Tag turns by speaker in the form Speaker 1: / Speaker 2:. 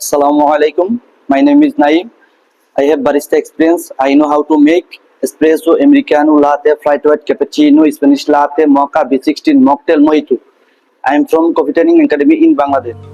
Speaker 1: Assalamu alaikum. My name is Naeem. I have barista experience. I know how to make espresso, americano, latte, flat white, cappuccino, Spanish latte, mocha, B16, mocktail, mojito. I am from Coffee Training Academy in Bangladesh.